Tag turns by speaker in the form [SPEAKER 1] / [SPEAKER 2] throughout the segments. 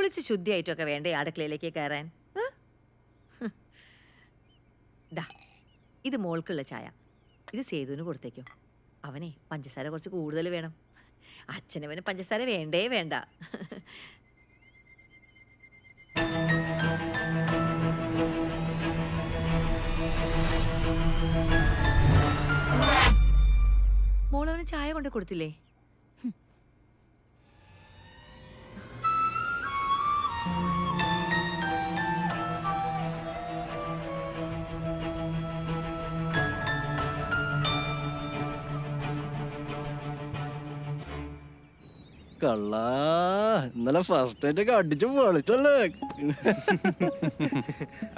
[SPEAKER 1] കുളിച്ച് ശുദ്ധിയായിട്ടൊക്കെ വേണ്ടേ അടുക്കളയിലേക്ക് കയറാൻ? ദാ ഇത് മോൾക്കുള്ള ചായ, ഇത് സേതുവിന് കൊടുത്തേക്കോ. അവനെ പഞ്ചസാര കുറച്ച് കൂടുതൽ വേണം. അച്ഛനവന് പഞ്ചസാര വേണ്ടേ വേണ്ട. മോളവന് ചായ കൊണ്ട് കൊടുത്തില്ലേ?
[SPEAKER 2] കള്ളാ, ഇന്നലെ ഫസ്റ്റ് നൈറ്റ് ഒക്കെ അടിച്ചു പൊളിച്ചല്ലേ?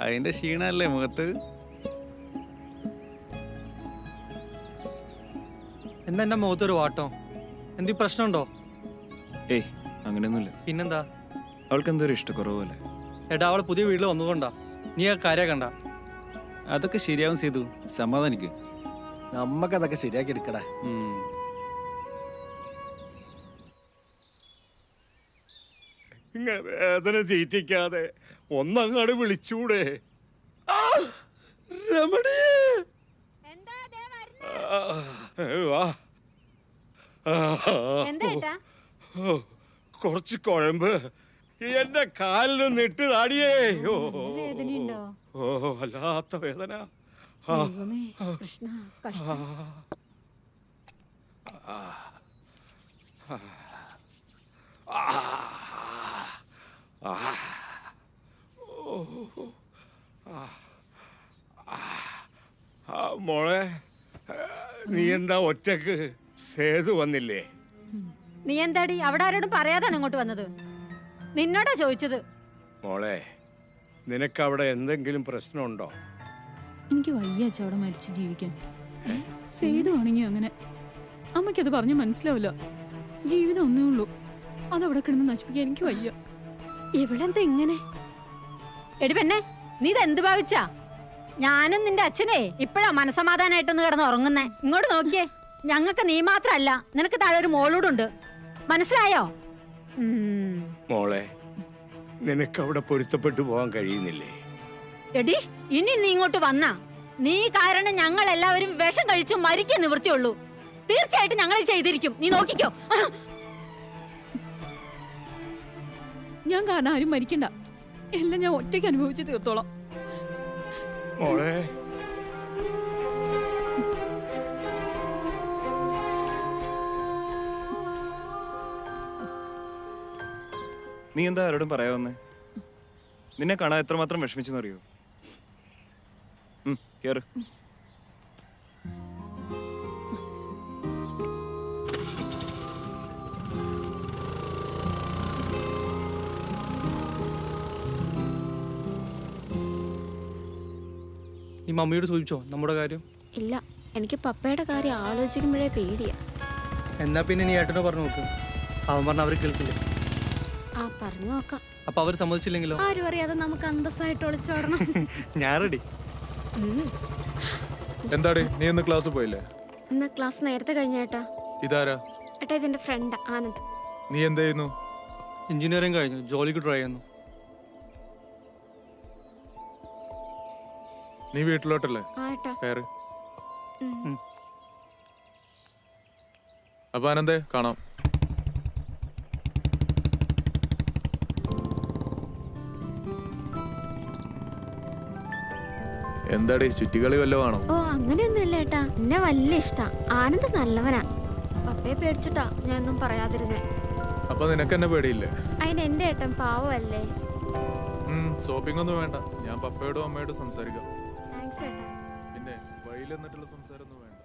[SPEAKER 3] അതിന്റെ ക്ഷീണല്ലേ മുഖത്ത്?
[SPEAKER 4] എന്താ എന്റെ മുഖത്തൊരു വാട്ടോ? എന്തി പ്രശ്നമുണ്ടോ?
[SPEAKER 3] ഏയ് അങ്ങനെയൊന്നുമില്ല.
[SPEAKER 4] പിന്നെന്താ?
[SPEAKER 3] അവൾക്ക് എന്തോ ഒരു ഇഷ്ടക്കുറവല്ലേ?
[SPEAKER 4] എടാ, അവള് പുതിയ വീട്ടിൽ വന്നുകൊണ്ടാ. നീ ആ കാര്യം കണ്ട?
[SPEAKER 3] അതൊക്കെ ശരിയാവും ചെയ്തു, സമാധാനിക്ക്.
[SPEAKER 2] നമ്മക്കതൊക്കെ ശരിയാക്കി എടുക്കടാ.
[SPEAKER 5] വേദന ചീറ്റിക്കാതെ ഒന്നങ്ങാട് വിളിച്ചൂടെ? രമണിയേ, കുറച്ച് കുഴമ്പ് എന്റെ കാലിലൊന്ന് ഇട്ട് താടിയേ. ഓ വല്ലാത്ത വേദന. മോളെ, നീ എന്താ ഒറ്റക്ക്? സേതു വന്നില്ലേ?
[SPEAKER 6] നീ എന്താടി അവിടെ ആരോടും പറയാതാണ് ഇങ്ങോട്ട് വന്നത്? നിന്നോടാ ചോദിച്ചത്.
[SPEAKER 5] മോളെ, നിനക്കവിടെ എന്തെങ്കിലും പ്രശ്നമുണ്ടോ?
[SPEAKER 7] എനിക്ക് വയ്യ അച്ഛ അവിടെ മരിച്ച് ജീവിക്കാൻ. സേതു ആണെങ്കി അങ്ങനെ. അമ്മയ്ക്കത് പറഞ്ഞു മനസ്സിലാവില്ല. ജീവിതം ഒന്നേ ഉള്ളൂ, അതവിടെ കിടന്ന് നശിപ്പിക്കാൻ എനിക്ക് വയ്യ.
[SPEAKER 6] ഇവളെന്താ ഇങ്ങനെ? എടി പെണ്ണെ, നീ ഇതെന്ത് ഭാവിച്ചാ? ഞാനും നിന്റെ അച്ഛനെ ഇപ്പഴാ മനസമാധാനായിട്ടൊന്ന് കിടന്ന് ഉറങ്ങുന്നേ. ഇങ്ങോട്ട് നോക്കിയേ, ഞങ്ങൾക്ക് നീ മാത്രല്ല, നിനക്ക് താഴെ ഒരു മോളൂടുണ്ട്. മനസ്സിലായോ?
[SPEAKER 5] മോളെ, നിനക്കവിടെ പൊരുത്തപ്പെട്ടു പോകാൻ കഴിയുന്നില്ലേ?
[SPEAKER 6] എടി, ഇനി നീ ഇങ്ങോട്ട് വന്നാ നീ കാരണം ഞങ്ങൾ എല്ലാവരും വിഷം കഴിച്ചു മരിക്കാൻ നിവൃത്തിയുള്ളൂ. തീർച്ചയായിട്ടും ഞങ്ങൾ ചെയ്തിരിക്കും, നീ നോക്കിക്കോ.
[SPEAKER 7] ഞാൻ കാരണം ആരും മരിക്കണ്ട. എല്ലാം ഞാൻ ഒറ്റയ്ക്ക് അനുഭവിച്ച് തീർത്തോളാം.
[SPEAKER 5] മോളെ,
[SPEAKER 3] നീ എന്താ ആരോടും പറയാവന്നേ? നിന്നെ കാണാൻ എത്രമാത്രം വിഷമിച്ചെന്നറിയോ? കേറ്.
[SPEAKER 4] നീ മമ്മിയോട് ചോദിച്ചോ നമ്മുടെ കാര്യം?
[SPEAKER 8] ഇല്ല, എനിക്ക് പപ്പയുടെ കാര്യം ആലോചിക്കുമ്പോഴേ പേടിയാ.
[SPEAKER 4] എന്നാ പിന്നെ നീ ഏട്ടനോ പറഞ്ഞു നോക്ക്. അവൻ പറഞ്ഞ അവർ കേൾക്കില്ല.
[SPEAKER 8] ആ, പറഞ്ഞു നോക്കാം.
[SPEAKER 4] അപ്പൊ അവർ സമ്മതിച്ചില്ലെങ്കിലോ?
[SPEAKER 8] ആരും അറിയാതെ നമുക്ക് അന്തസ്സായിട്ട് ഒളിച്ചോടണം.
[SPEAKER 4] ഞാൻ റെഡി.
[SPEAKER 9] എന്താടി, നീ ഇന്ന് ക്ലാസ് പോയില്ലേ?
[SPEAKER 8] ഇന്ന് ക്ലാസ് നേരത്തെ കഴിഞ്ഞേട്ടാ.
[SPEAKER 9] ഇതാരാ?
[SPEAKER 8] ഏട്ടാ, ഇതെന്റെ ഫ്രണ്ട് ആനന്ദ്.
[SPEAKER 9] നീ എന്ത് ചെയ്യുന്നു?
[SPEAKER 4] എഞ്ചിനീയറിംഗ് കഴിഞ്ഞു, ജോലിക്ക് ട്രൈ ചെയ്യുന്നു.
[SPEAKER 9] നീ വീട്ടിലോട്ടല്ലേ? കയറ്. അപ്പൊ ആനന്ദേ, കാണാം. എന്താടി, ചുറ്റിക്കളി വല്ലതും ആണോ?
[SPEAKER 8] ഓ, അങ്ങനെയൊന്നുമില്ല ഏട്ടാ, എന്നെ വലിയ ഇഷ്ടാ. ആനന്ദ് നല്ലവനാ. പപ്പയെ പേടിച്ചിട്ടാ ഞാൻ ഒന്നും പറയാതിരുന്നേ.
[SPEAKER 9] അപ്പൊ നിനക്ക് എന്നെ പേടിയില്ലേ?
[SPEAKER 8] അതിന് എന്റെ ഏട്ടൻ പാവല്ലേ.
[SPEAKER 9] സോപ്പിംഗ് ഒന്നും വേണ്ട, ഞാൻ പപ്പയോടും അമ്മയോടും സംസാരിക്കാം.
[SPEAKER 8] താങ്ക്സ് ഏട്ടാ.
[SPEAKER 9] പിന്നെ വഴിയിൽ എന്നിട്ടുള്ള സംസാരം ഒന്നും വേണ്ട.